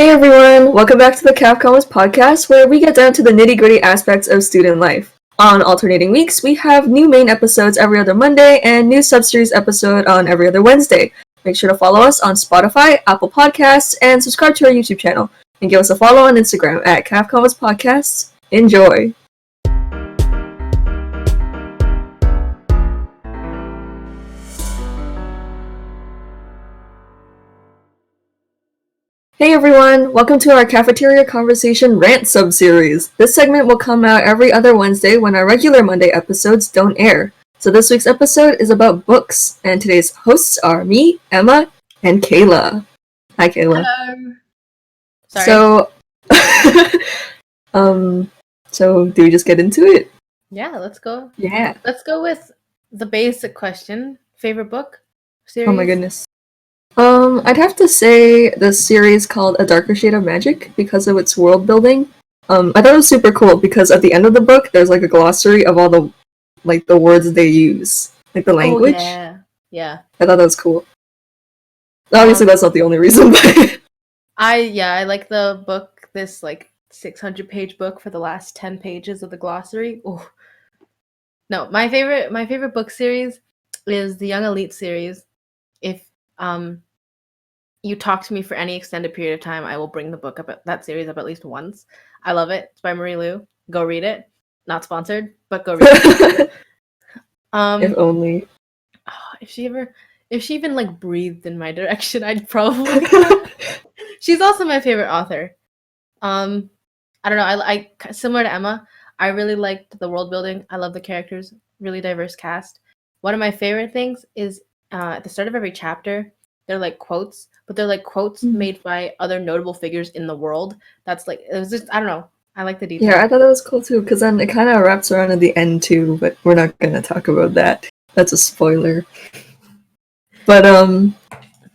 Hey everyone, welcome back to the Capcoms podcast where we get down to the nitty-gritty aspects of student life. On alternating weeks, we have new main episodes every other Monday and new sub-series episode on every other Wednesday. Make sure to follow us on Spotify, Apple Podcasts, and subscribe to our YouTube channel. And give us a follow on Instagram at Capcoms Podcasts. Enjoy! Hey everyone, welcome to our Cafeteria Conversation Rant sub-series. This segment will come out every other Wednesday when our regular Monday episodes don't air. So this week's episode is about books, and today's hosts are me, Emma, and Kaila. Hi Kaila. Hello. Sorry. So do we just get into it? Yeah, let's go. Yeah. Let's go with the basic question. Favorite book series? Oh my goodness. I'd have to say the series called A Darker Shade of Magic because of its world building. I thought it was super cool because at the end of the book there's like a glossary of all the words they use. Like the language. Oh, yeah. I thought that was cool. Obviously that's not the only reason, but I like the book, this 600-page book for the last 10 pages of the glossary. Ooh. No, my favorite book series is the Young Elite series. If you talk to me for any extended period of time, I will bring the book up that series up at least once. I love it. It's by Marie Lu. Go read it. Not sponsored, but go read it. If only. If she even breathed in my direction, I'd probably. She's also my favorite author. I don't know. I similar to Emma. I really liked the world building. I love the characters. Really diverse cast. One of my favorite things is at the start of every chapter, they're like quotes, but they're like quotes made by other notable figures in the world. That's it was just, I don't know. I like the detail. Yeah, I thought that was cool too, because then it kind of wraps around at the end too, but we're not going to talk about that. That's a spoiler. But,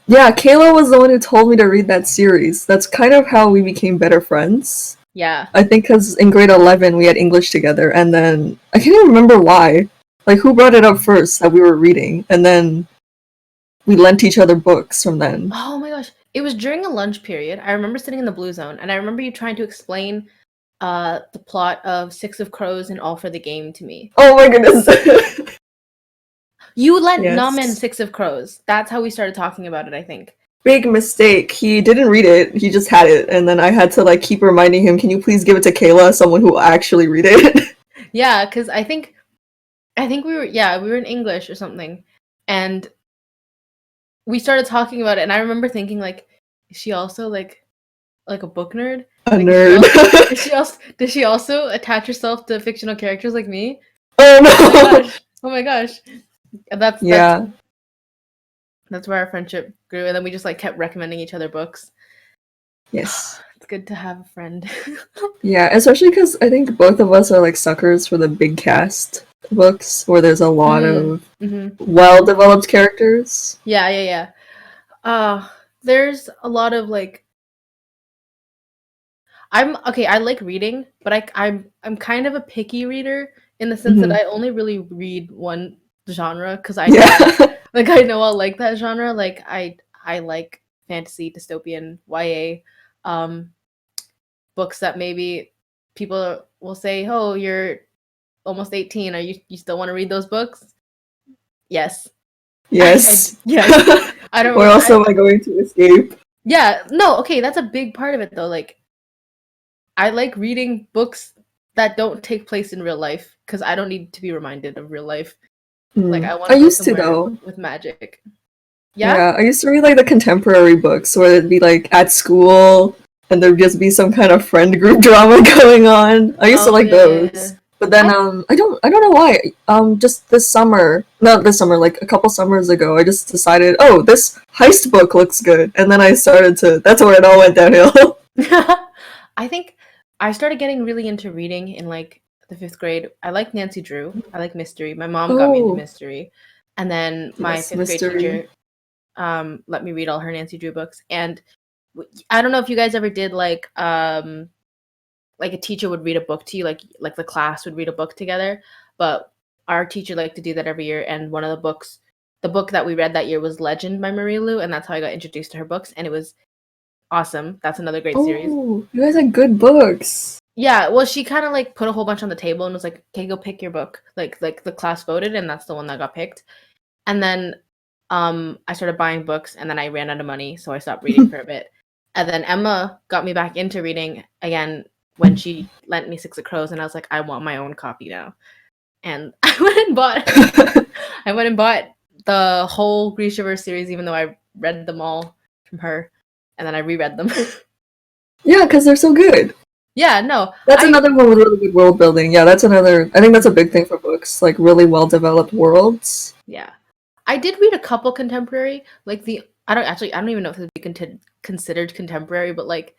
yeah, Kaila was the one who told me to read that series. That's kind of how we became better friends. Yeah. I think because in grade 11 we had English together, and then I can't even remember why. Like, who brought it up first that we were reading, and then we lent each other books from then. Oh my gosh. It was during a lunch period. I remember sitting in the blue zone, and I remember you trying to explain the plot of Six of Crows and All for the Game to me. Oh my goodness. You lent Namen Six of Crows. That's how we started talking about it, I think. Big mistake. He didn't read it. He just had it, and then I had to keep reminding him, can you please give it to Kaila, someone who will actually read it? Yeah, because I think we were in English or something, and we started talking about it, and I remember thinking, is she also like a book nerd? A nerd. Does she also attach herself to fictional characters like me? Oh no! Oh my gosh. That's where our friendship grew, and then we just kept recommending each other books. Yes. It's good to have a friend. Yeah, especially because I think both of us are suckers for the big cast books where there's a lot of well-developed characters. Yeah. There's a lot of I like reading, but I'm kind of a picky reader in the sense that I only really read one genre because I know I'll like that genre. I like fantasy, dystopian, YA, books that maybe people will say, "Oh, you're almost 18. Are you still want to read those books?" Yes. Yes. Yes. I don't. Or else am I going to escape? Yeah. No. Okay. That's a big part of it, though. I like reading books that don't take place in real life because I don't need to be reminded of real life. I used to though with magic. Yeah, I used to read the contemporary books where it'd be at school and there'd just be some kind of friend group drama going on. I used to like those. But then I don't know why. Just not this summer, a couple summers ago, I just decided, oh, this heist book looks good. And then I started that's where it all went downhill. I think I started getting really into reading in the 5th grade. I like Nancy Drew. I like mystery. My mom got me into mystery. And then my 5th grade teacher let me read all her Nancy Drew books. And I don't know if you guys ever did a teacher would read a book to you, like the class would read a book together. But our teacher liked to do that every year. And one of the book that we read that year was Legend by Marie Lu, and that's how I got introduced to her books. And it was awesome. That's another great series. Oh, you guys had good books. Yeah, well, she kind of like put a whole bunch on the table and was like, "Okay, go pick your book." Like the class voted, and that's the one that got picked. And then I started buying books, and then I ran out of money, so I stopped reading for a bit. And then Emma got me back into reading again when she lent me Six of Crows, and I was like, I want my own copy now. And I went and bought the whole Grishaverse series, even though I read them all from her, and then I reread them. Yeah, because they're so good. Yeah, no. That's another one with really good world building. Yeah, that's another. I think that's a big thing for books, like really well developed worlds. Yeah, I did read a couple contemporary, like I don't even know if it would be considered contemporary, but like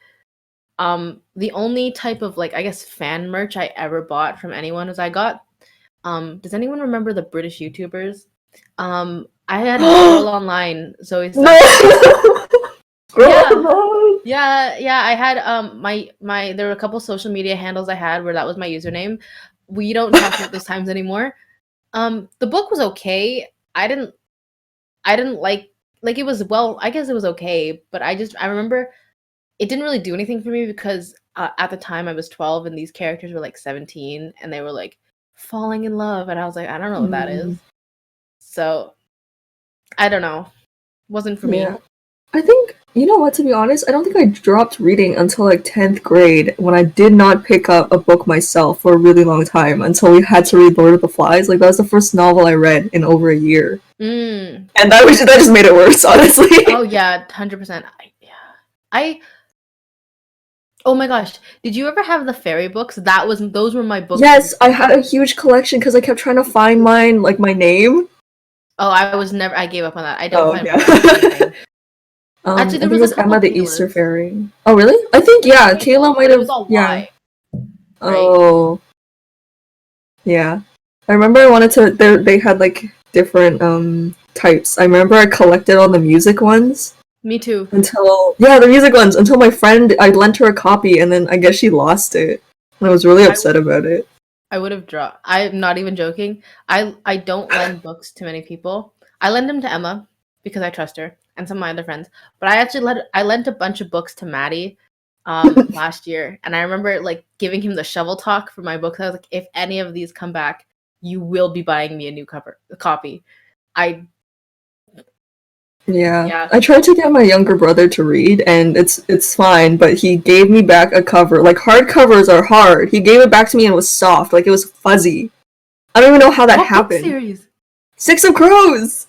the only type of like I guess fan merch I ever bought from anyone was I got does anyone remember the British YouTubers? I had a girl online, Zoe. Yeah, I had my there were a couple social media handles I had where that was my username. We don't talk at those times anymore. The book was okay. I didn't like it was, well, I guess it was okay, but I remember it didn't really do anything for me because at the time I was 12 and these characters were like 17 and they were like falling in love and I was like, I don't know what that is. So I don't know. Wasn't for me. I think, you know what, to be honest, I don't think I dropped reading until like 10th grade when I did not pick up a book myself for a really long time until we had to read Lord of the Flies. Like, that was the first novel I read in over a year. And that just made it worse, honestly. Oh, yeah, 100%. Oh my gosh, did you ever have the fairy books? Those were my books. Yes, I had a huge collection because I kept trying to find mine, like my name. Oh, I gave up on that. I don't find anything. Actually, there was Emma the Easter Fairy. Oh, really? I think, yeah, Kaila might have. Yeah. Right? Oh. Yeah. I remember I wanted to. They had like different types. I remember I collected all the music ones. Me too. The music ones until my friend, I lent her a copy and then I guess she lost it. And I was really upset about it. I would have dropped. I'm not even joking. I don't lend books to many people. I lend them to Emma because I trust her and some of my other friends. But I lent a bunch of books to Maddie last year, and I remember like giving him the shovel talk for my books. I was like, if any of these come back, you will be buying me a new copy. Yeah. I tried to get my younger brother to read, and it's fine, but he gave me back a cover. Like, hardcovers are hard. He gave it back to me and it was soft. Like, it was fuzzy. I don't even know how that happened. What series? Six of Crows!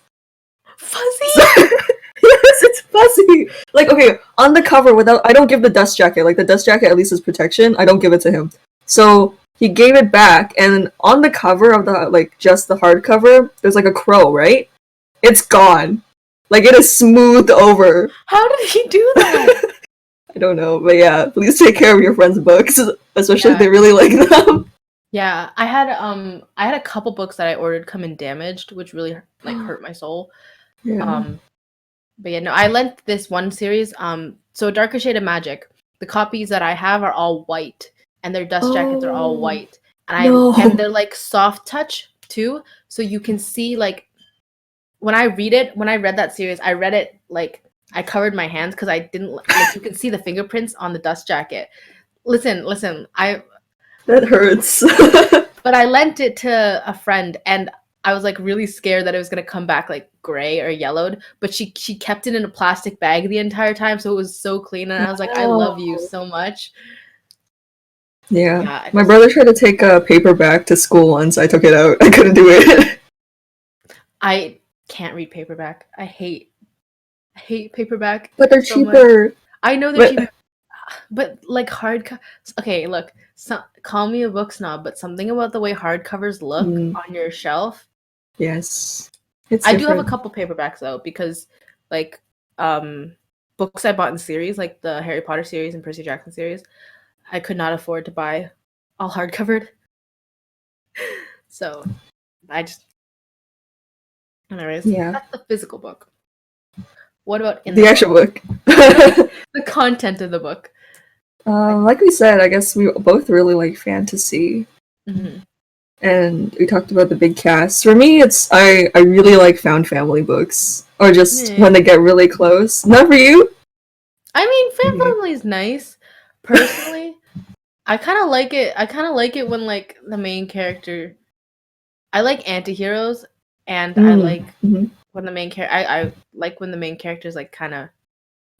Fuzzy? Yes, it's fuzzy! Like, okay, on the cover, I don't give the dust jacket. Like, the dust jacket at least is protection. I don't give it to him. So, he gave it back, and on the cover of the, like, just the hardcover, there's like a crow, right? It's gone. Like, it is smoothed over. How did he do that? I don't know, but yeah, please take care of your friends' books, especially if they really like them. Yeah, I had a couple books that I ordered come in damaged, which really like hurt my soul. Yeah. But yeah, no, I lent this one series. So Darker Shade of Magic. The copies that I have are all white, and their dust jackets are all white, and they're like soft touch too, so you can see like. When I read that series, I read it like I covered my hands because I didn't like you can see the fingerprints on the dust jacket. Listen, that hurts. But I lent it to a friend and I was like really scared that it was gonna come back like gray or yellowed, but she kept it in a plastic bag the entire time, so it was so clean, and I was like, I love you so much. Yeah, my brother tried to take a paperback to school once. I took it out. I couldn't do it. I can't read paperback. I hate paperback. But they're cheaper. Much. I know they're cheaper. But like okay, look, call me a book snob, but something about the way hardcovers look on your shelf. Yes. I do have a couple paperbacks though, because like books I bought in series, like the Harry Potter series and Percy Jackson series, I could not afford to buy all hardcovered. So anyways, that's the physical book. What about the actual book? The content of the book. Like we said, I guess we both really like fantasy. And we talked about the big cast. For me, I really like found family books. Or just when they get really close. Not for you? I mean, fan family is nice. Personally, I kind of like it. I kind of like it when like the main character. I like anti-heroes, and I like when the main character. I like when the main character is like kind of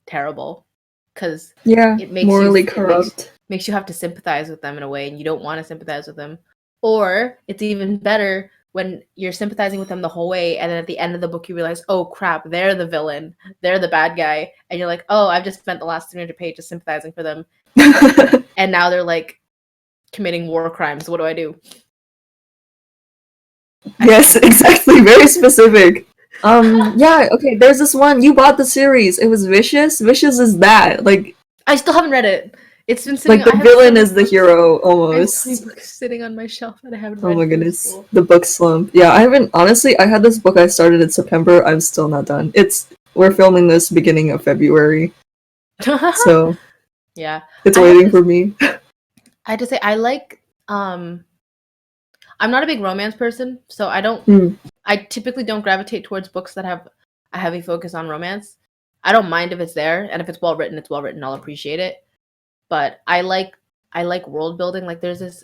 terrible, because it makes morally you corrupt. makes you have to sympathize with them in a way, and you don't want to sympathize with them. Or it's even better when you're sympathizing with them the whole way, and then at the end of the book you realize, oh crap, they're the villain, they're the bad guy, and you're like, oh, I've just spent the last 300 pages sympathizing for them, and now they're like committing war crimes. What do I do? Yes, exactly. Very specific. Yeah, okay, there's this one, you bought the series. It was Vicious. Vicious is that. Like, I still haven't read it. It's been sitting. like the villain is the hero almost. I have so many books sitting on my shelf that I haven't read. Oh my goodness, the book slump. Yeah, I haven't honestly. I had this book I started in September. I'm still not done. We're filming this beginning of February, so yeah, it's waiting for me. I have to say I like. I'm not a big romance person, so I don't. I typically don't gravitate towards books that have a heavy focus on romance. I don't mind if it's there, and if it's well written, it's well written. I'll appreciate it. But I like world building. Like there's this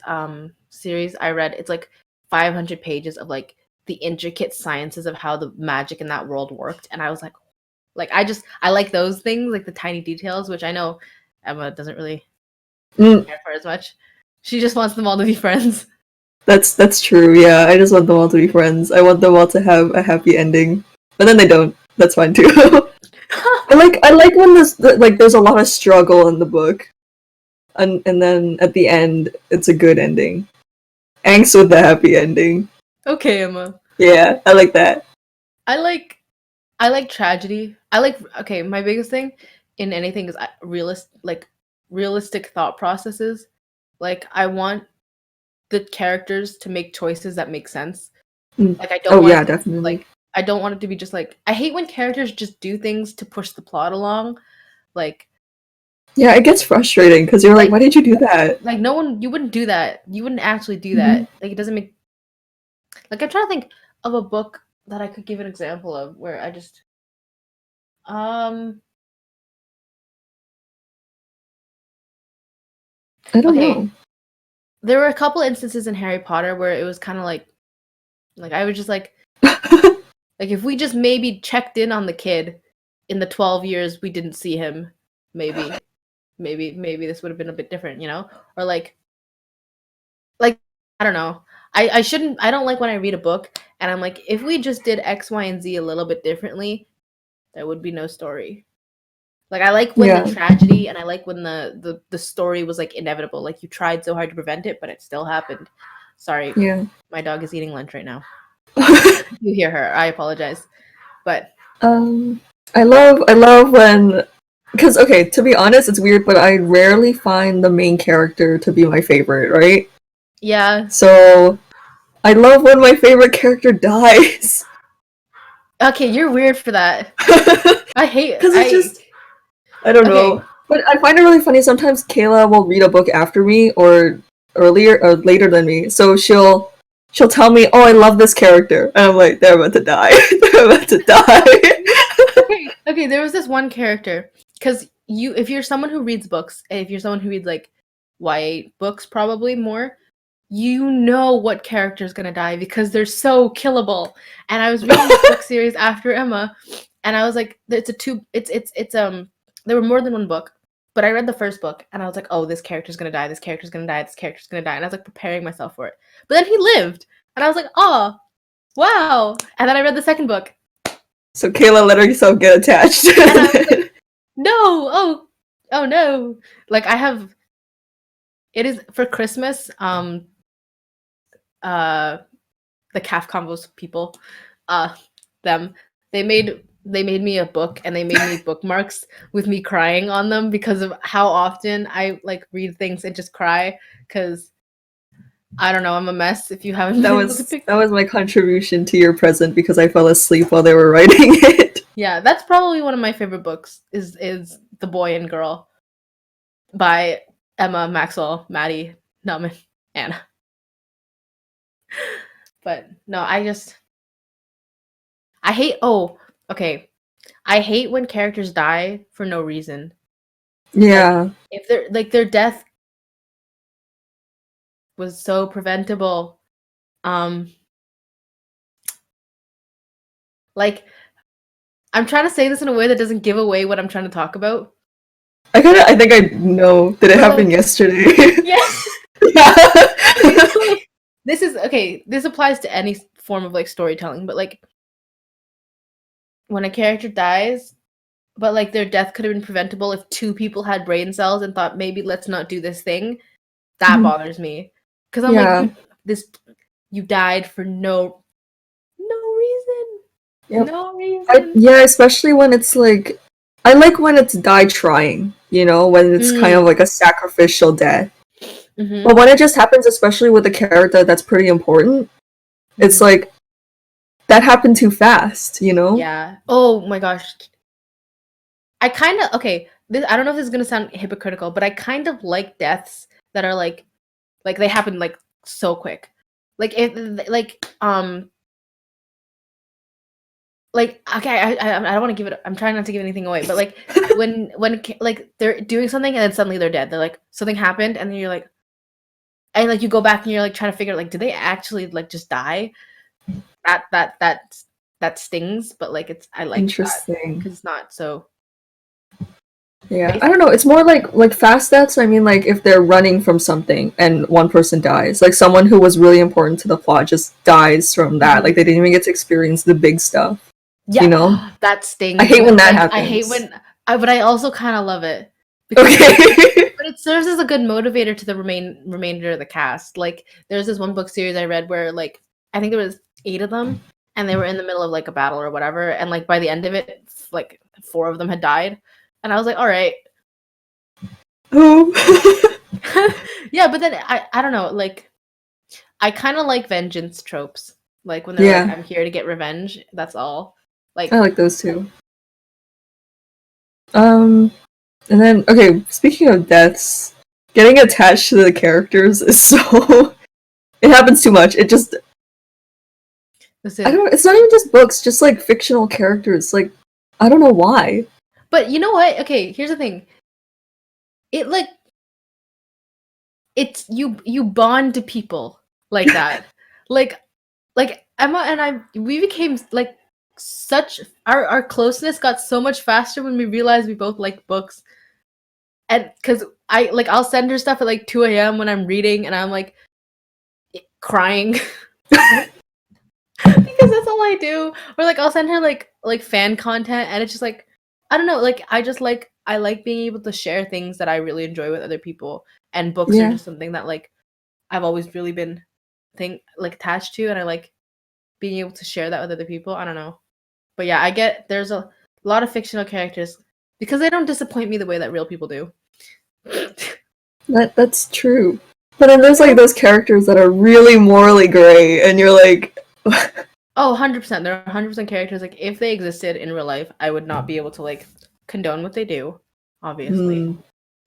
series I read. It's like 500 pages of like the intricate sciences of how the magic in that world worked, and I was like I like those things, like the tiny details, which I know Emma doesn't really care for as much. She just wants them all to be friends. That's true. Yeah, I just want them all to be friends. I want them all to have a happy ending, but then they don't. That's fine too. I like when there's a lot of struggle in the book, and then at the end it's a good ending. Angst with the happy ending. Okay, Emma. Yeah, I like that. I like tragedy. Okay, my biggest thing in anything is realistic thought processes. Like I want the characters to make choices that make sense. Like I don't want definitely. Like I don't want it to be just like I hate when characters just do things to push the plot along. Like yeah, it gets frustrating because you're like, why did you do that? Like you wouldn't do that. You wouldn't actually do that. Like it doesn't make. Like I'm trying to think of a book that I could give an example of where I just. I don't know. There were a couple instances in Harry Potter where it was kind of like I was just like if we just maybe checked in on the kid in the 12 years we didn't see him, maybe this would have been a bit different, you know? Or like I don't know. I don't like when I read a book and I'm like, if we just did X, Y, and Z a little bit differently, there would be no story. Like I like when the tragedy, and I like when the story was like inevitable. Like you tried so hard to prevent it, but it still happened. Sorry. Yeah. My dog is eating lunch right now. You hear her. I apologize. But I love when, because okay, to be honest, it's weird, but I rarely find the main character to be my favorite, right? Yeah. So I love when my favorite character dies. Okay, you're weird for that. I hate because I don't know. But I find it really funny. Sometimes Kaila will read a book after me or earlier or later than me. So she'll tell me, "Oh, I love this character," and I'm like, "They're about to die. They're about to die." Okay. There was this one character because if you're someone who reads books, and if you're someone who reads like YA books, probably more, you know what character is gonna die because they're so killable. And I was reading this book series after Emma, and I was like, there were more than one book, but I read the first book and I was like, oh, this character's gonna die, this character's gonna die, this character's gonna die, and I was like preparing myself for it. But then he lived, and I was like, oh, wow. And then I read the second book. So Kaila let herself get attached. And I was like, no, oh no. Like it is for Christmas, the calf combos people, they made me a book, and they made me bookmarks with me crying on them because of how often I like read things and just cry because I don't know, I'm a mess. If you haven't, that was my contribution to your present because I fell asleep while they were writing it. Yeah, that's probably one of my favorite books. Is The Boy and Girl by Emma, Maxwell, Maddie, Nauman, Anna. But no, I hate. Oh, okay. I hate when characters die for no reason. Yeah. If their death was so preventable, um, like I'm trying to say this in a way that doesn't give away what I'm trying to talk about. I think I know. Did it happen yesterday? Yes. Yeah. This is okay. This applies to any form of like storytelling, but like when a character dies, but like their death could have been preventable if two people had brain cells and thought maybe let's not do this thing. That bothers me because I'm like you died for no reason. Yep. No reason. Yeah, especially when it's like, I like when it's die trying, you know, when it's kind of like a sacrificial death. But when it just happens, especially with a character that's pretty important, it's like, that happened too fast, you know? Yeah. Oh my gosh. I kind of, okay, I don't know if this is going to sound hypocritical, but I kind of like deaths that are like they happen like so quick. Like, okay, I don't want to give it, I'm trying not to give anything away, but like when like they're doing something and then suddenly they're dead. They're like, something happened and then you're like, and like you go back and you're like trying to figure like, did they actually like just die? That stings, but like I like Interesting. because it's not so. Yeah, I don't know. It's more like fast deaths. I mean, like if they're running from something and one person dies, like someone who was really important to the plot just dies from that. Like they didn't even get to experience the big stuff. Yeah, you know, that stings. I hate when that happens. I hate when, but I also kind of love it. Okay. But it serves as a good motivator to the remainder of the cast. Like, there's this one book series I read where, like, I think there was 8 of them, and they were in the middle of like a battle or whatever, and like by the end of it, like 4 of them had died, and I was like, all right. Yeah, but then I don't know, like, I kind of like vengeance tropes, like when they're like, I'm here to get revenge. That's all. Like, I like those too. And then, okay, speaking of deaths, getting attached to the characters is so... it happens too much. It just... listen, I don't... It's not even just books, just like fictional characters. Like, I don't know why. But you know what? Okay, here's the thing. It like... It's... You bond to people like that. like Emma and I, we became like such... Our closeness got so much faster when we realized we both like books. And because I'll send her stuff at like 2 a.m. when I'm reading and I'm like crying because that's all I do. Or like I'll send her like fan content and it's just like, I don't know, like I like being able to share things that I really enjoy with other people, and books are just something that like I've always really been attached to, and I like being able to share that with other people. I don't know, but yeah, I get there's a lot of fictional characters because they don't disappoint me the way that real people do. That's true. But then there's like those characters that are really morally gray, and you're like... Oh, 100%. There are 100% characters, like, if they existed in real life, I would not be able to, like, condone what they do, obviously.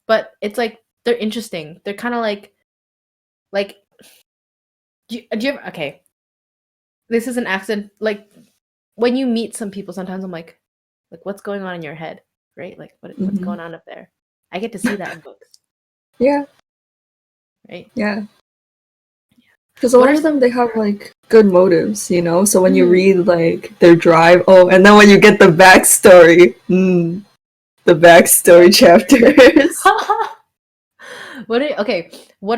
But it's, like, they're interesting. They're kind of like, do you ever, okay, this is an accident, like, when you meet some people, sometimes I'm like, what's going on in your head, right? Like, what's going on up there? I get to see that in books. Yeah. Right? Yeah. Because a lot of them, they have, like, good motives, you know? So when you read, like, their drive, and then when you get the backstory, the backstory chapters. What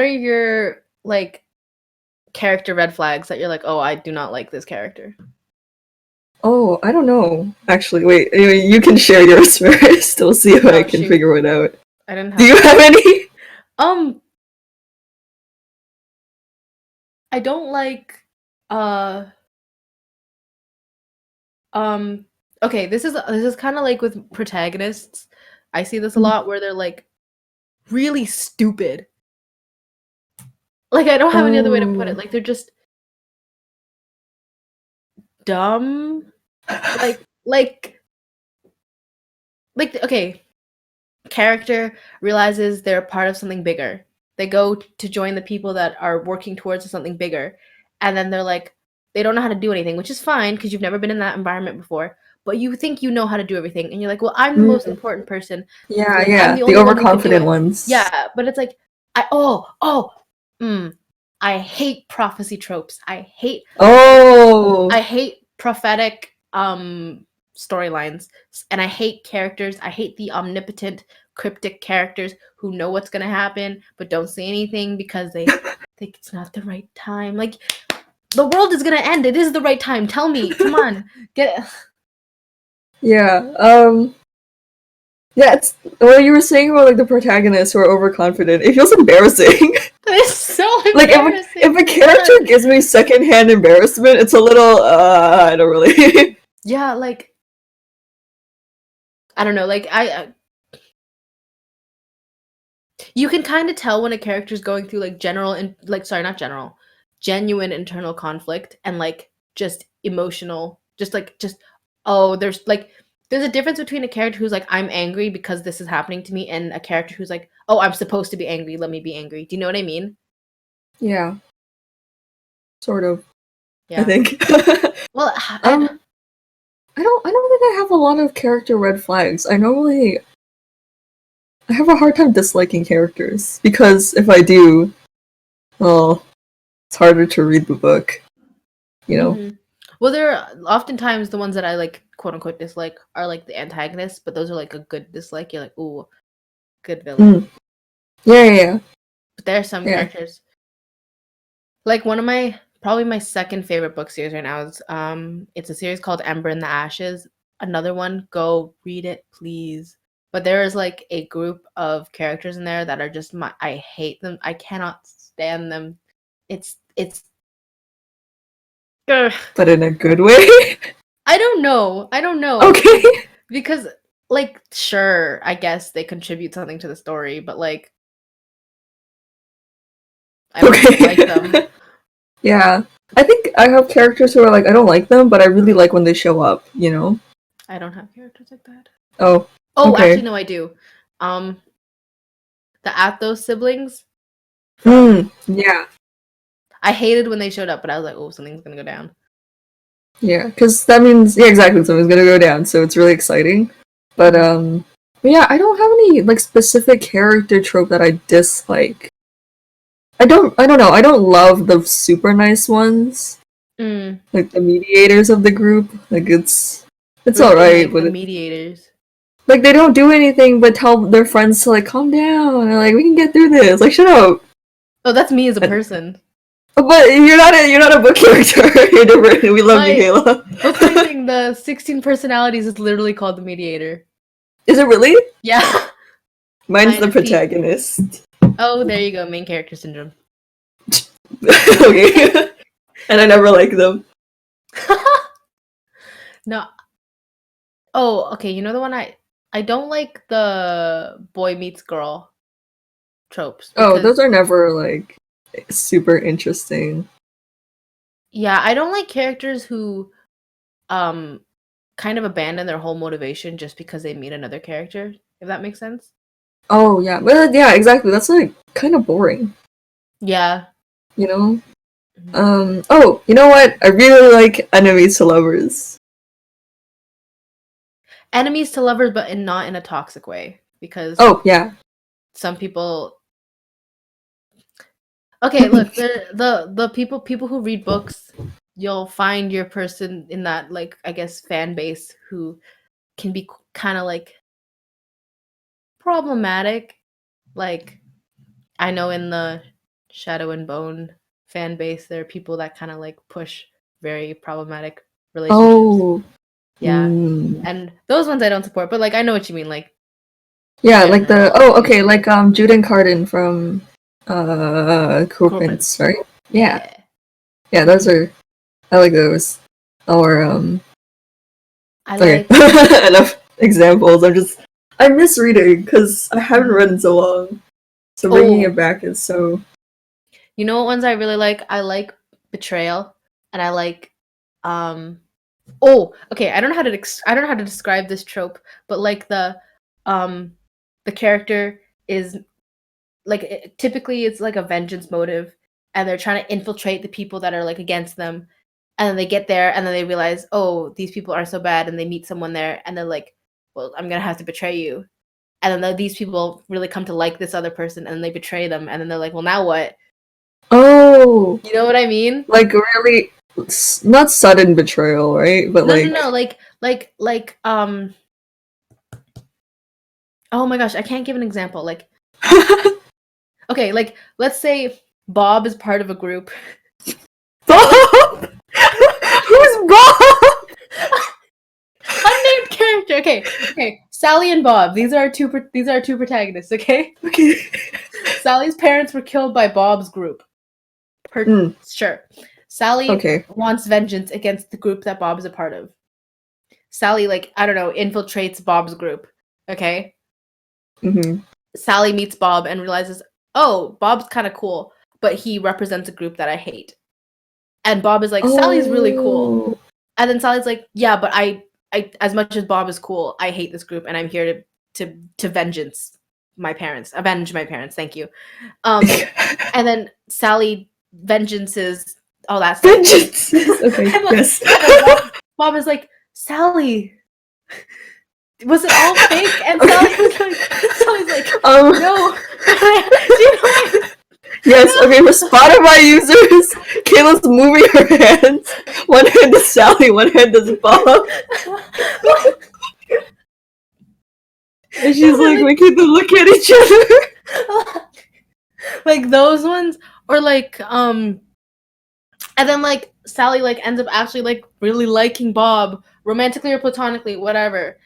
are your, like, character red flags that you're like, oh, I do not like this character? Oh, I don't know. Actually, wait, anyway, you can share yours first. We'll see if I can figure it out. I didn't have... Do you have any? I don't like, okay, this is kind of like with protagonists. I see this a lot where they're like really stupid. Like, I don't have any other way to put it. Like, they're just dumb. Okay, character realizes they're part of something bigger. They go to join the people that are working towards something bigger, and then they're like, they don't know how to do anything, which is fine because you've never been in that environment before. but you think you know how to do everything, and you're like, well, I'm the most important person. Yeah, like, yeah. I'm the The only one who can do overconfident it. ones. Yeah, but it's like, I hate prophecy tropes. I hate prophetic storylines, and I hate characters. I hate the omnipotent, cryptic characters who know what's gonna happen but don't say anything because they think it's not the right time. Like, the world is gonna end. It is the right time. Tell me. Come on. Get it. Yeah. Yeah, it's what you were saying about like the protagonists who are overconfident. It feels embarrassing. It's so Like embarrassing. if a character gives me secondhand embarrassment, it's a little I don't really. Yeah, like, I don't know. Like, you can kind of tell when a character's going through like genuine internal conflict, and like just emotional, there's a difference between a character who's like, I'm angry because this is happening to me, and a character who's like, oh, I'm supposed to be angry, let me be angry. Do you know what I mean? Yeah. Sort of. Yeah. I think. Well, I don't think I have a lot of character red flags. I have a hard time disliking characters because if I do, well, it's harder to read the book. You know. Mm-hmm. Well, there are oftentimes the ones that I like, quote unquote, dislike are like the antagonists, but those are like a good dislike. You're like, ooh, good villain. Yeah. But there are some characters. Like, one of probably my second favorite book series right now is it's a series called Ember in the Ashes. Another one, go read it, please. But there is like a group of characters in there that are just I hate them. I cannot stand them. It's ugh. But in a good way. I don't know. Okay. Because, like, sure, I guess they contribute something to the story, but like, I don't like them. Yeah. I think I have characters who are like, I don't like them, but I really like when they show up, you know? I don't have characters like that. Oh. Oh, okay. actually, no, I do. The Athos siblings. Yeah. I hated when they showed up, but I was like, oh, something's gonna go down. Yeah, because that means, yeah, exactly, something's gonna go down, so it's really exciting. But yeah, I don't have any like specific character trope that I dislike. I don't know. I don't love the super nice ones, like the mediators of the group. Like it's alright, but the mediators, like they don't do anything but tell their friends to like calm down and like we can get through this. Like shut up. Oh, that's me as a person. But you're not a book character. You're different. We love you, Kaila. What's my thing? The 16 personalities is literally called the mediator. Is it really? Yeah. Mine's the protagonist. Oh, there you go. Main character syndrome. Okay. And I never like them. No. Oh, okay. You know the one I don't like the boy meets girl tropes. Oh, those are never like super interesting. Yeah, I don't like characters who kind of abandon their whole motivation just because they meet another character, if that makes sense. Oh yeah. Well yeah, exactly. That's like kind of boring. Yeah. You know? Oh, you know what? I really like enemies to lovers. Enemies to lovers, but not in a toxic way. Because yeah. Some people. Okay, look, the people who read books, you'll find your person in that, like, I guess, fan base who can be kind of like problematic. Like, I know in the Shadow and Bone fan base, there are people that kind of like push very problematic relationships. Oh. Yeah. And those ones I don't support, but like I know what you mean, like yeah, like the okay, like Juden Cardin from Cruel Prince, right? Yeah. Yeah, those are I like those. Or okay. Enough examples. I miss reading because I haven't read in so long. So bringing it back is so. You know what ones I really like? I like Betrayal, and I like okay. I don't know how to describe this trope, but like the character is like typically it's like a vengeance motive, and they're trying to infiltrate the people that are like against them, And then they get there, and then they realize, oh, these people are so bad, and they meet someone there, and they're like, well, I'm gonna have to betray you. And then these people really come to like this other person, and then they betray them, and then they're like, well, now what? Oh, You know what I mean? like really, not sudden betrayal, right? But No, oh my gosh, I can't give an example. Like, okay, like, let's say Bob is part of a group. Bob. Who's Bob? Unnamed character. Okay. Sally and Bob. These are our two protagonists. Okay. Okay. Sally's parents were killed by Bob's group. Sure. Sally wants vengeance against the group that Bob is a part of. Sally, like, I don't know, infiltrates Bob's group. Okay. Mm-hmm. Sally meets Bob and realizes, oh, Bob's kind of cool, but he represents a group that I hate. And Bob is like, Sally's really cool. And then Sally's like, yeah, but I as much as Bob is cool, I hate this group, and I'm here to avenge my parents. Thank you. And then Sally vengeances all that stuff. Vengeance. Okay. Yes. Bob is like, Sally, was it all fake? And Sally's like, no. Do you know Yes, okay, for Spotify users, Kayla's moving her hands. One hand is Sally, one hand is Bob. And she's like making them look at each other. Like those ones, or like, and then like Sally like ends up actually like really liking Bob, romantically or platonically, whatever.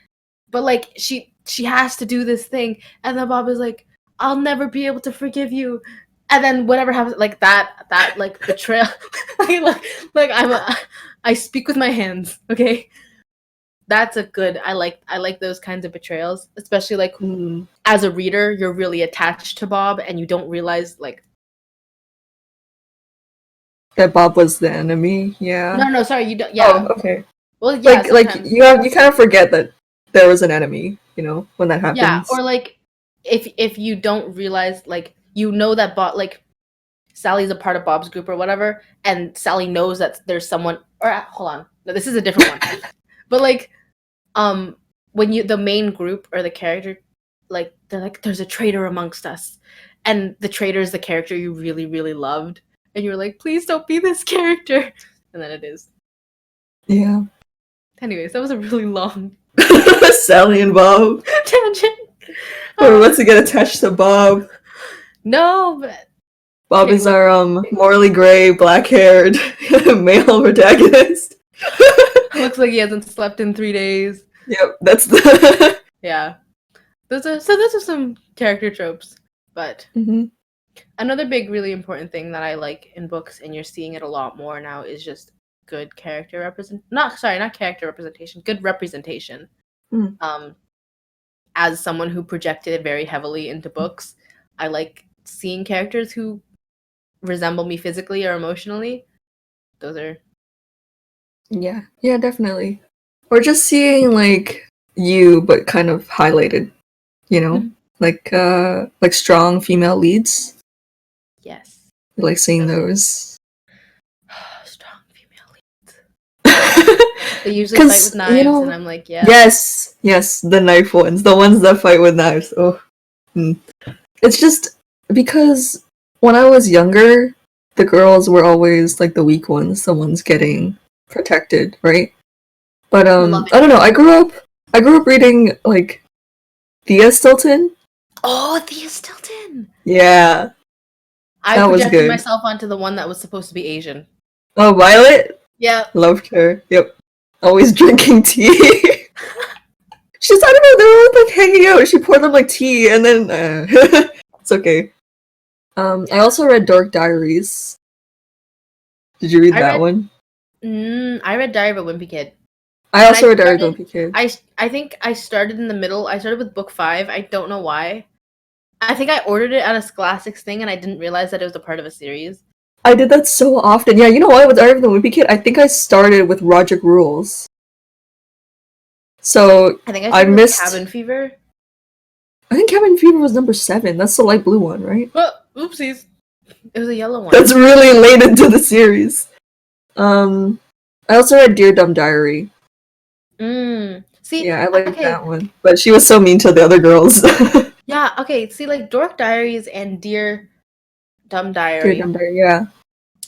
But like she has to do this thing, and then Bob is like, I'll never be able to forgive you. And then whatever happens, like that like betrayal, I speak with my hands. Okay, that's a good. I like those kinds of betrayals, especially like as a reader, you're really attached to Bob, and you don't realize like that Bob was the enemy. Yeah. No, sorry, you don't. Yeah. Oh, okay. Well, yeah. Like you kind of forget that there was an enemy. You know, when that happens. Yeah, or like if you don't realize, like, you know that Bob, like, Sally's a part of Bob's group or whatever, and Sally knows that there's someone. Or hold on, no, this is a different one. But like, when the main group or the character, like, they're like, there's a traitor amongst us, and the traitor is the character you really, really loved, and you're like, please don't be this character, and then it is. Yeah. Anyways, that was a really long Sally and Bob tangent. Or wants to get attached to Bob. No, but Bob is our morally gray, black-haired male protagonist. Looks like he hasn't slept in 3 days. Yep, that's the yeah. Those are some character tropes, but another big, really important thing that I like in books, and you're seeing it a lot more now, is just good character not character representation, good representation. As someone who projected it very heavily into books, I like seeing characters who resemble me physically or emotionally. Those are yeah, definitely. Or just seeing like you, but kind of highlighted, you know, like strong female leads. Yes, I like seeing those. Strong female leads. They usually fight with knives, and I'm like, yeah. Yes, the knife ones, the ones that fight with knives. Oh, it's just because when I was younger, the girls were always like the weak ones, the ones getting protected, right? But I don't know. I grew up reading like Thea Stilton. Oh, Thea Stilton. Yeah, I projected myself onto the one that was supposed to be Asian. Oh, Violet. Yeah, loved her. Yep, always drinking tea. She's, I don't know, they were like hanging out. She poured them like tea, and then it's okay. I also read Dark Diaries. Did you read that one? I read Diary of a Wimpy Kid. I also read Diary of a Wimpy Kid. I think I started in the middle. I started with book 5. I don't know why. I think I ordered it at a Scholastics thing, and I didn't realize that it was a part of a series. I did that so often. Yeah, you know what? With Diary of the Wimpy Kid, I think I started with Roderick Rules. So I think I missed Cabin Fever. I think Cabin Fever was number 7. That's the light blue one, right? Oh, oopsies. It was a yellow one. That's really late into the series. I also read Dear Dumb Diary. See, Yeah, I like okay. that one. But she was so mean to the other girls. Yeah, okay. See, like Dork Diaries and Dear Dumb Dear Diary, Dumb Diary, yeah.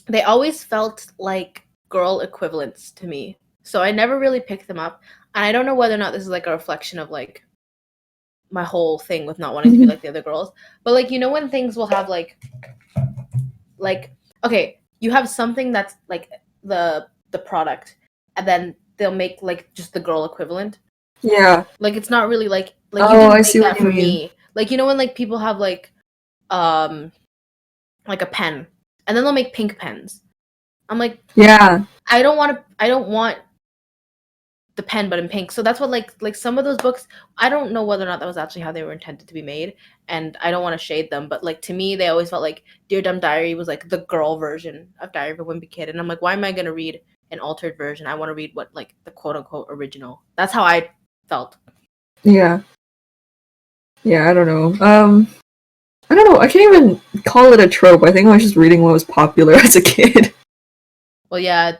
they always felt like girl equivalents to me. So I never really picked them up. And I don't know whether or not this is like a reflection of like my whole thing with not wanting to be like the other girls. But like, you know, when things will have like okay, you have something that's like the product, and then they'll make like just the girl equivalent. Yeah. Like it's not really like you Oh, didn't I make see that what you for mean. me. Like, you know, when like people have like a pen, and then they'll make pink pens. I'm like, Yeah. I don't want the pen but in pink. So that's what like some of those books, I don't know whether or not that was actually how they were intended to be made, and I don't want to shade them, but like to me they always felt like Dear Dumb Diary was like the girl version of Diary of a Wimpy Kid, and I'm like, why am I going to read an altered version? I want to read what like the quote unquote original. That's how I felt. Yeah. Yeah, I don't know. I don't know. I can't even call it a trope. I think I was just reading what was popular as a kid. Well, yeah,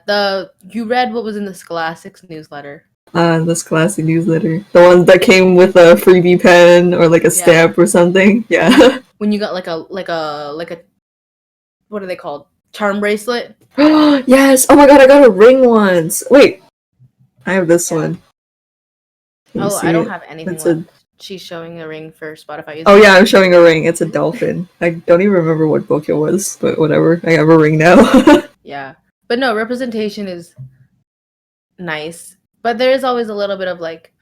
you read what was in the Scholastics newsletter. This classic newsletter. The ones that came with a freebie pen or like a stamp or something. Yeah. When you got like a what are they called? Charm bracelet? Yes! Oh my god, I got a ring once! Wait. I have this one. Can you see I don't it? have anything It's left. She's showing a ring for Spotify. Oh yeah, I'm showing a ring. It's a dolphin. I don't even remember what book it was, but whatever. I have a ring now. Yeah. But no, representation is nice. But there is always a little bit of like,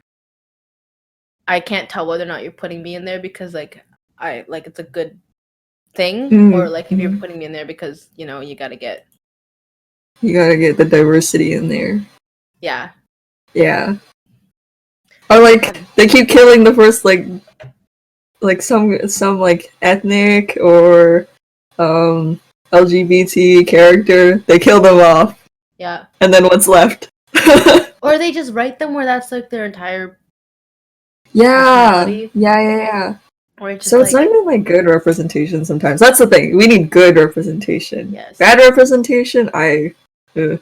I can't tell whether or not you're putting me in there because like I like it's a good thing, or like if you're putting me in there because, you know, you gotta get the diversity in there. Yeah. Yeah. Or like they keep killing the first like some like ethnic or LGBT character. They kill them off. Yeah. And then what's left? Or they just write them where that's like their entire Yeah. personality. Yeah. Or it's just So it's not even like good representation sometimes. That's the thing. We need good representation. Yes. Bad representation, I kind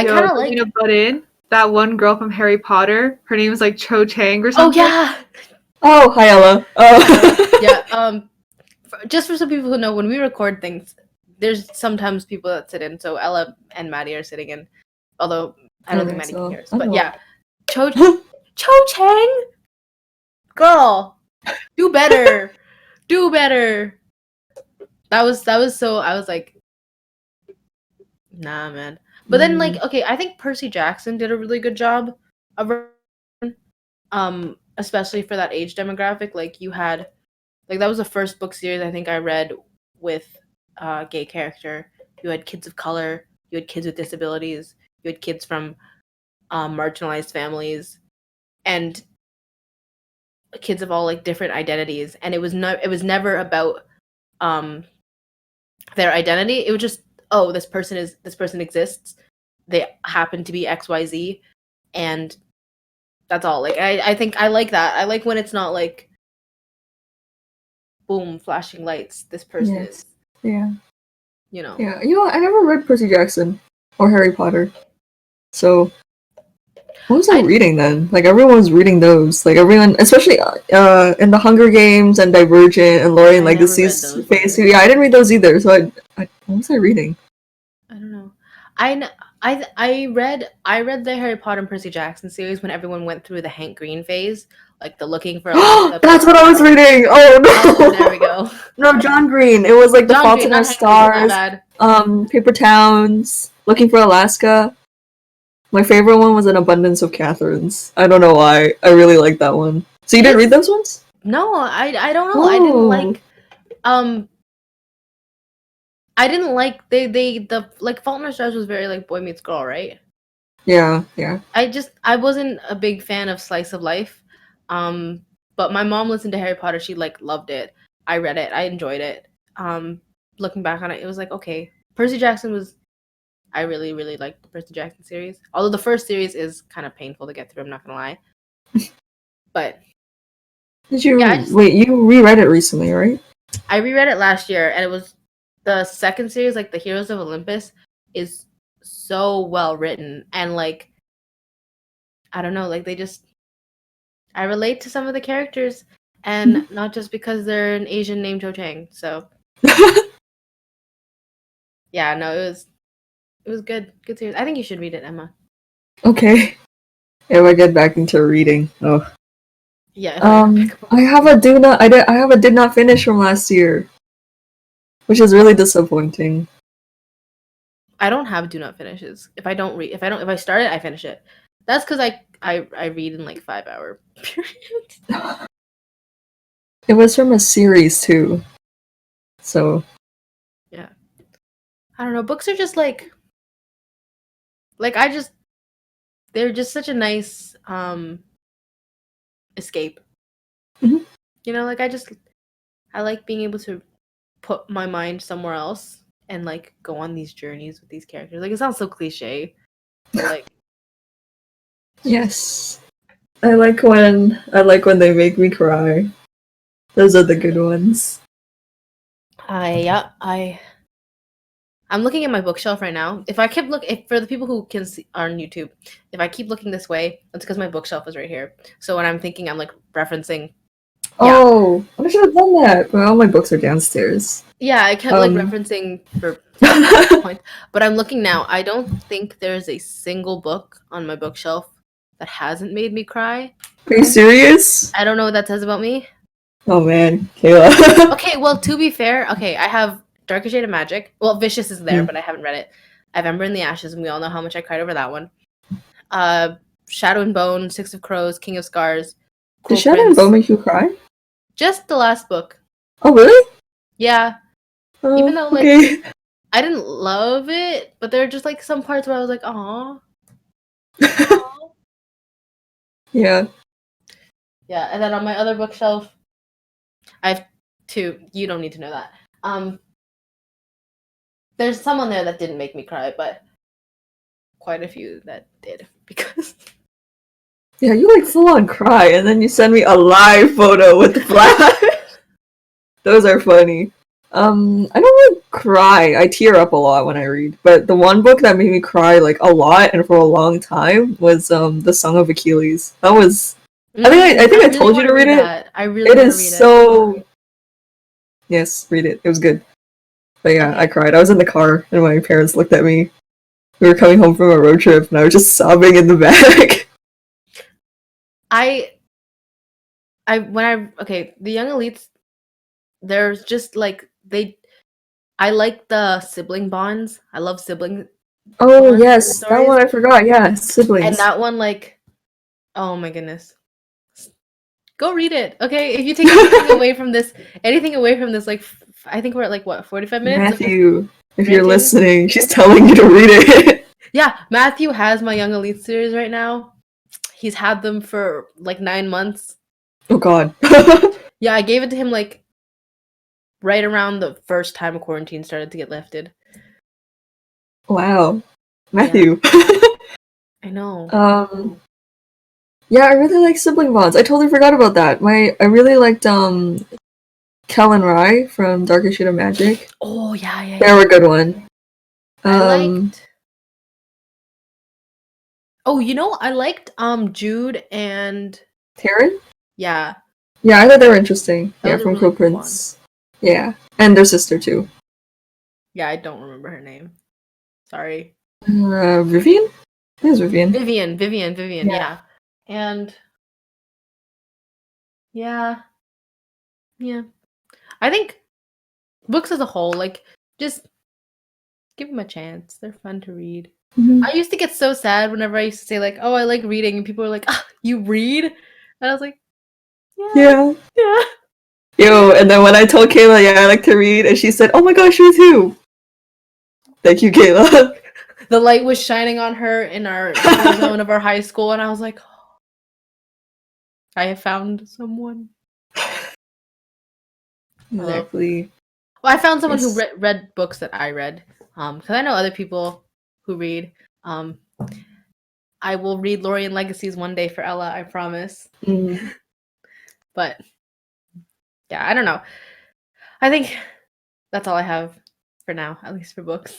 of like butt in. That one girl from Harry Potter. Her name was like Cho Chang or something. Oh yeah. Oh, hi Ella. Oh. Yeah. Just for some people who know, when we record things, there's sometimes people that sit in. So Ella and Maddie are sitting in. Although I don't think Maddie can hear us. But yeah. Cho Chang? Girl. Do better. Do better. That was so, I was like, nah, man. But then like, okay, I think Percy Jackson did a really good job of especially for that age demographic. Like you had like that was the first book series I think I read with a gay character. You had kids of color, you had kids with disabilities, you had kids from marginalized families, and kids of all like different identities. And it was never about their identity. It was just, oh, this person exists. They happen to be XYZ, and that's all. Like I think I like that. I like when it's not like boom, flashing lights. This person is. Yeah. You know. Yeah. You know, I never read Percy Jackson or Harry Potter. So what was I reading then? Like everyone was reading those. Like everyone, especially in the Hunger Games and Divergent and Lorien Legacy's phase. Yeah, I didn't read those either. So what was I reading? I don't know. I read the Harry Potter and Percy Jackson series when everyone went through the Hank Green phase, like the looking for. That's what I was reading. Oh no! Oh, there we go. No, John Green. It was like The Fault in Our Stars. Paper Towns. Looking for Alaska. My favorite one was An Abundance of Catherines. I don't know why. I really like that one. So you didn't read those ones? No, I don't know. I didn't like I didn't like the like Fault in Our Stars was very like boy meets girl, right? Yeah. I wasn't a big fan of slice of life. But my mom listened to Harry Potter. She like loved it. I read it. I enjoyed it. Looking back on it, it was like, okay. Percy Jackson was, I really, really liked the Percy Jackson series. Although the first series is kind of painful to get through, I'm not gonna lie. But did you wait, you reread it recently, right? I reread it last year, and it was the second series, like the Heroes of Olympus, is so well written, and like I don't know, like I relate to some of the characters, and not just because they're an Asian named Cho Chang. So yeah, no, it was good series. I think you should read it, Emma. Okay. If I get back into reading. Oh. Yeah. I have a did not finish from last year, which is really disappointing. I don't have do not finishes. If I start it, I finish it. That's because I read in like 5-hour periods. It was from a series too, so Yeah, I don't know. Books are just like they're just such a nice escape. Mhm. You know, like I like being able to put my mind somewhere else and like go on these journeys with these characters. Like it sounds so cliche, but like yes. I like when they make me cry. Those are the good ones. I'm looking at my bookshelf right now. If for the people who can see on YouTube, if I keep looking this way, that's because my bookshelf is right here. So when I'm thinking, I'm like referencing. Yeah. Oh, I should have done that. But all my books are downstairs. Yeah, I kept like referencing for points, but I'm looking now. I don't think there's a single book on my bookshelf that hasn't made me cry. Are you serious? I don't know what that says about me. Oh man, Kayla. Okay, well, to be fair, okay, I have Darker Shade of Magic. Well, Vicious is there, Mm. but I haven't read it. I have Ember in the Ashes, and we all know how much I cried over that one. Shadow and Bone, Six of Crows, King of Scars, Did Cruel Shadow and Prince. Bone make you cry? Just the last book. Oh really? Yeah. Oh, Even though like okay. I didn't love it, but there are just like some parts where I was like, "Aw." Yeah. Yeah, and then on my other bookshelf, I have two. You don't need to know that. There's some on there that didn't make me cry, but quite a few that did because Yeah, you like full on cry, and then you send me a live photo with the flash. Those are funny. I don't really cry. I tear up a lot when I read. But the one book that made me cry like a lot and for a long time was The Song of Achilles. That was I think I really told you wanna to read it. that. I really It want to is read it. so yes, read it. It was good. But yeah, Okay. I cried. I was in the car and my parents looked at me. We were coming home from a road trip and I was just sobbing in the back. The Young Elites, there's just like I like the sibling bonds. I love sibling Oh bonds in yes, that stories. one I forgot. Yeah, And siblings. that one, like, oh my goodness. Go read it, okay? If you take anything away from this, like, I think we're at like what, 45 minutes? Matthew, if you're ranting? listening, she's telling you to read it. Yeah, Matthew has my Young Elite series right now. He's had them for like 9 months. Oh god. Yeah, I gave it to him like right around the first time quarantine started to get lifted. Wow. Matthew. I know. Yeah, I really like sibling bonds. I totally forgot about that. I really liked Kel and Rai from Darker Shade of Magic. Oh yeah. They were a good one. I liked. Oh, I liked Jude and Taryn? yeah. Yeah, I thought they were interesting. That Yeah, was a from really Cruel cool Prince. Yeah. And their sister too. Yeah, I don't remember her name. Sorry. Vivian? I think it's Vivian. Vivian, yeah. And yeah. I think books as a whole, like, just give them a chance. They're fun to read. Mhm. I used to get so sad whenever I used to say like, "Oh, I like reading," and people were like, "Ah, you read?" And I was like, Yeah. yeah. Yo, and then when I told Kayla, yeah, I like to read, and she said, "Oh my gosh, me too." Thank you, Kayla. The light was shining on her in our zone of our high school, and I was like, oh, I have found someone. Exactly. Well, I found someone Yes. who read books that I read. Because I know other people who read. I will read Lorien Legacies one day for Ella, I promise. Mm. But yeah, I don't know. I think that's all I have for now, at least for books.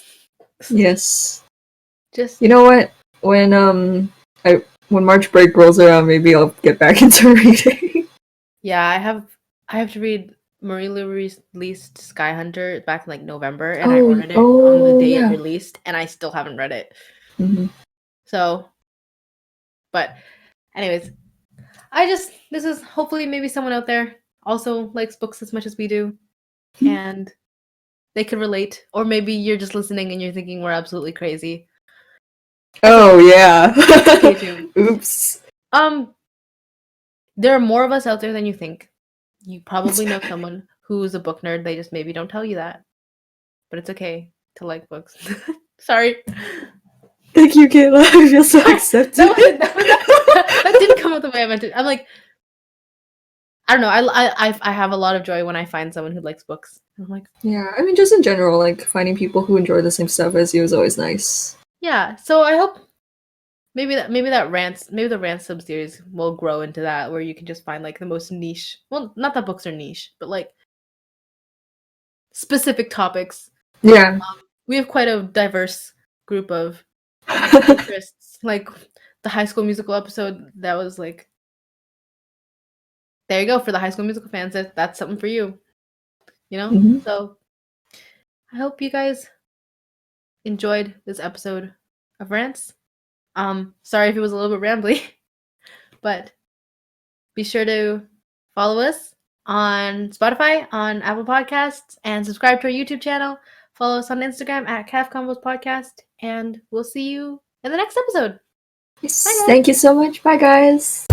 Yes. Just You know what? When March break rolls around, maybe I'll get back into reading. yeah, I have to read Marie Lu released Sky Hunter back in like November, and I Oh, ordered it on the day it yeah. released, and I still haven't read it. Mhm. So, but anyways, this is hopefully maybe someone out there also likes books as much as we do, and they can relate, or maybe you're just listening and you're thinking we're absolutely crazy. Oh yeah. Okay, too. Oops. There are more of us out there than you think. You probably know someone who's a book nerd. They just maybe don't tell you that. But it's okay to like books. Sorry. Thank you, Kayla. I feel so accepted. That didn't come out the way I meant it. I'm like, I don't know. I have a lot of joy when I find someone who likes books. I'm like, Yeah, I mean, just in general, like finding people who enjoy the same stuff as you is always nice. yeah. So I hope maybe the rant sub series will grow into that, where you can just find like the most niche. Well, not that books are niche, but like specific topics. Yeah. We have quite a diverse group of interests. Like the High School Musical episode, that was like, there you go for the High School Musical fans. That's something for you, you know. Mhm. So I hope you guys enjoyed this episode of Rants. Sorry if it was a little bit rambly, but be sure to follow us on Spotify, on Apple Podcasts, and subscribe to our YouTube channel. Follow us on Instagram at Calf Combos Podcast, and we'll see you in the next episode. Yes. Bye, guys. Thank you so much. Bye, guys.